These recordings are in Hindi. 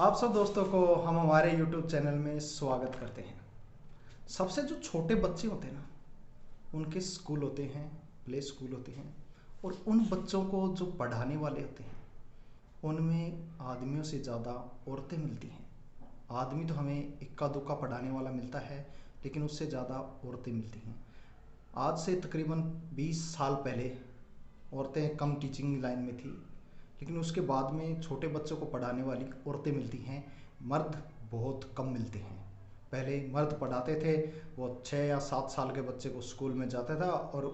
आप सब दोस्तों को हम हमारे YouTube चैनल में स्वागत करते हैं। सबसे जो छोटे बच्चे होते हैं ना, उनके स्कूल होते हैं, प्ले स्कूल होते हैं, और उन बच्चों को जो पढ़ाने वाले होते हैं उनमें आदमियों से ज़्यादा औरतें मिलती हैं। आदमी तो हमें इक्का दुक्का पढ़ाने वाला मिलता है, लेकिन उससे ज़्यादा औरतें मिलती हैं। आज से तकरीबन 20 साल पहले औरतें कम टीचिंग लाइन में थी, लेकिन उसके बाद में छोटे बच्चों को पढ़ाने वाली औरतें मिलती हैं, मर्द बहुत कम मिलते हैं। पहले मर्द पढ़ाते थे, वो 6 या 7 साल के बच्चे को स्कूल में जाता था और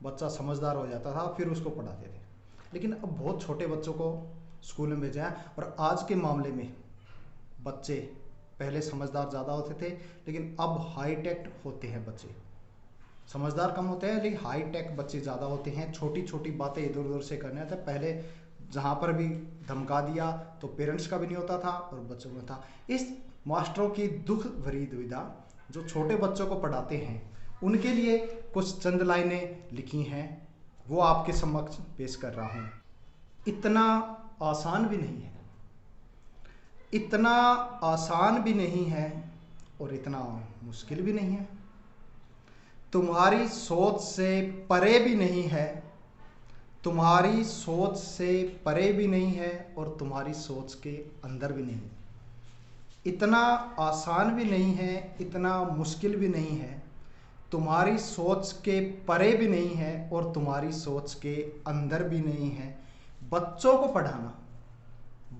बच्चा समझदार हो जाता था, फिर उसको पढ़ाते थे। लेकिन अब बहुत छोटे बच्चों को स्कूल में भेजा है, और आज के मामले में बच्चे पहले समझदार ज़्यादा होते थे, लेकिन अब हाईटेक होते हैं बच्चे। समझदार कम होते हैं, लेकिन हाई टेक बच्चे ज़्यादा होते हैं। छोटी छोटी बातें इधर उधर से करने आते हैं। पहले जहाँ पर भी धमका दिया तो पेरेंट्स का भी नहीं होता था और बच्चों में था। इस मास्टरों की दुख भरी दुविधा जो छोटे बच्चों को पढ़ाते हैं, उनके लिए कुछ चंद लाइनें लिखी हैं, वो आपके समक्ष पेश कर रहा हूँ। इतना आसान भी नहीं है, इतना आसान भी नहीं है और इतना मुश्किल भी नहीं है। तुम्हारी सोच से परे भी नहीं है, तुम्हारी सोच से परे भी नहीं है और तुम्हारी सोच के अंदर भी नहीं। इतना आसान भी नहीं है, इतना मुश्किल भी नहीं है, तुम्हारी सोच के परे भी नहीं है और तुम्हारी सोच के अंदर भी नहीं है। बच्चों को पढ़ाना,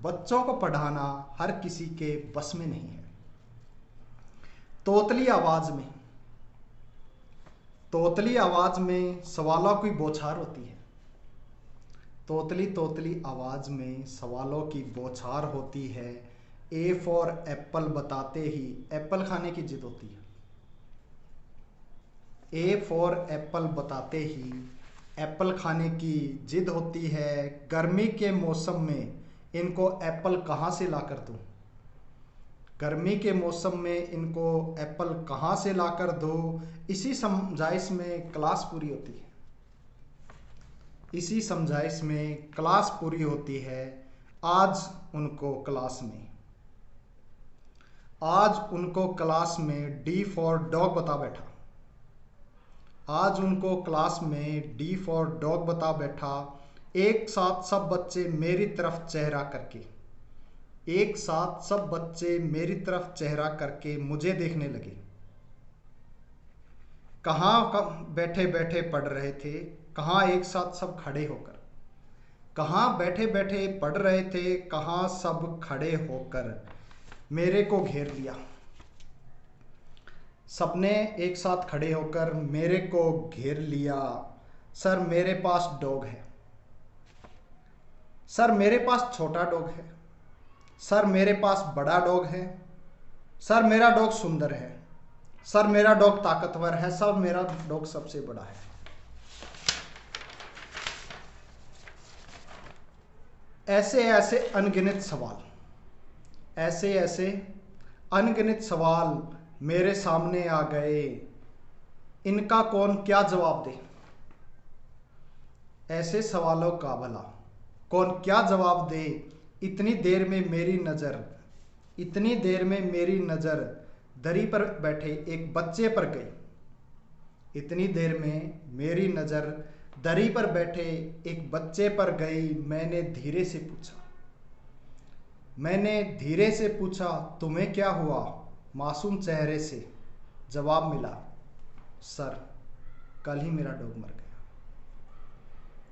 बच्चों को पढ़ाना हर किसी के बस में नहीं है। तोतली आवाज में, तोतली आवाज में सवालों की बौछार होती है। तोतली तोतली आवाज में सवालों की बौछार होती है। ए फॉर एप्पल बताते ही एप्पल खाने की जिद होती है। ए फॉर एप्पल बताते ही एप्पल खाने की जिद होती है। गर्मी के मौसम में इनको एप्पल कहाँ से लाकर दूं? गर्मी के मौसम में इनको एप्पल कहाँ से लाकर दूं? इसी समझाइश में क्लास पूरी होती है। इसी समझाइश में क्लास पूरी होती है। आज उनको क्लास में, आज उनको क्लास में डी फॉर डॉग बता बैठा। आज उनको क्लास में डी फॉर डॉग बता बैठा। एक साथ सब बच्चे मेरी तरफ चेहरा करके, एक साथ सब बच्चे मेरी तरफ चेहरा करके मुझे देखने लगे। कहाँ बैठे बैठे पढ़ रहे थे, कहाँ एक साथ सब खड़े होकर, कहाँ बैठे बैठे पढ़ रहे थे, कहाँ सब खड़े होकर मेरे को घेर लिया। सबने एक साथ खड़े होकर मेरे को घेर लिया। सर मेरे पास डॉग है, सर मेरे पास छोटा डॉग है, सर मेरे पास बड़ा डॉग है, सर मेरा डॉग सुंदर है, सर मेरा डॉग ताकतवर है, सर मेरा डॉग सबसे बड़ा है। ऐसे ऐसे अनगिनत सवाल, ऐसे ऐसे अनगिनत सवाल मेरे सामने आ गए। इनका कौन क्या जवाब दे? ऐसे सवालों का भला कौन क्या जवाब दे? इतनी देर में मेरी नज़र, इतनी देर में मेरी नज़र दरी पर बैठे एक बच्चे पर गई। इतनी देर में मेरी नज़र दरी पर बैठे एक बच्चे पर गई। मैंने धीरे से पूछा, मैंने धीरे से पूछा, तुम्हें क्या हुआ? मासूम चेहरे से जवाब मिला, सर कल ही मेरा डॉग मर गया।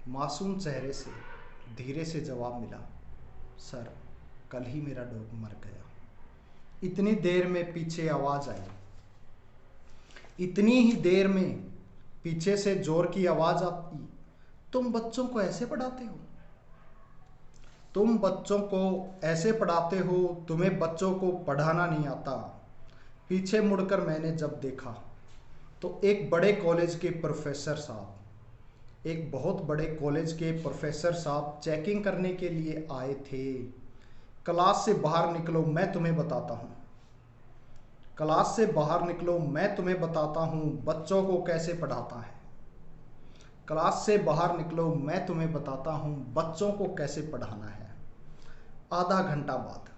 मासूम चेहरे से धीरे से जवाब मिला, सर कल ही मेरा डॉग मर गया। इतनी देर में पीछे आवाज आई, इतनी ही देर में पीछे से जोर की आवाज आई, तुम बच्चों को ऐसे पढ़ाते हो? तुम बच्चों को ऐसे पढ़ाते हो? तुम्हें बच्चों को पढ़ाना नहीं आता। पीछे मुड़कर मैंने जब देखा तो एक बड़े कॉलेज के प्रोफेसर साहब, एक बहुत बड़े कॉलेज के प्रोफेसर साहब चेकिंग करने के लिए आए थे। क्लास से बाहर निकलो, मैं तुम्हें बताता हूँ। क्लास से बाहर निकलो, मैं तुम्हें बताता हूँ बच्चों को कैसे पढ़ाता है। क्लास से बाहर निकलो, मैं तुम्हें बताता हूँ बच्चों को कैसे पढ़ाना है। आधा घंटा बाद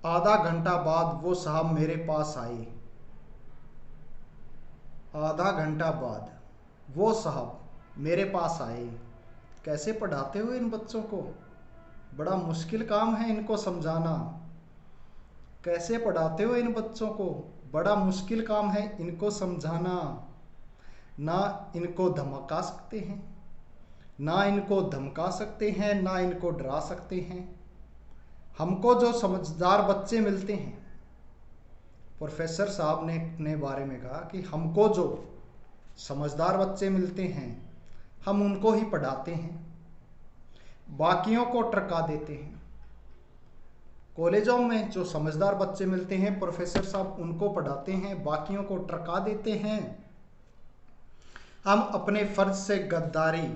आधा घंटा बाद वो साहब मेरे पास आए। आधा घंटा बाद वो साहब मेरे पास आए। कैसे पढ़ाते हो इन बच्चों को? बड़ा मुश्किल काम है इनको समझाना। कैसे पढ़ाते हो इन बच्चों को? बड़ा मुश्किल काम है इनको समझाना। ना इनको धमका सकते हैं, ना इनको धमका सकते हैं, ना इनको डरा सकते हैं। हमको जो समझदार बच्चे मिलते हैं, प्रोफेसर साहब ने अपने बारे में कहा कि हमको जो समझदार बच्चे मिलते हैं हम उनको ही पढ़ाते हैं, बाकियों को टरका देते हैं। कॉलेजों में जो समझदार बच्चे मिलते हैं प्रोफेसर साहब उनको पढ़ाते हैं, बाकियों को टरका देते हैं। हम अपने फर्ज से गद्दारी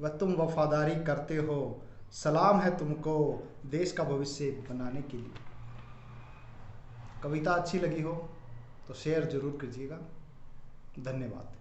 व तुम वफादारी करते हो। सलाम है तुमको देश का भविष्य बनाने के लिए। कविता अच्छी लगी हो तो शेयर जरूर कीजिएगा। धन्यवाद।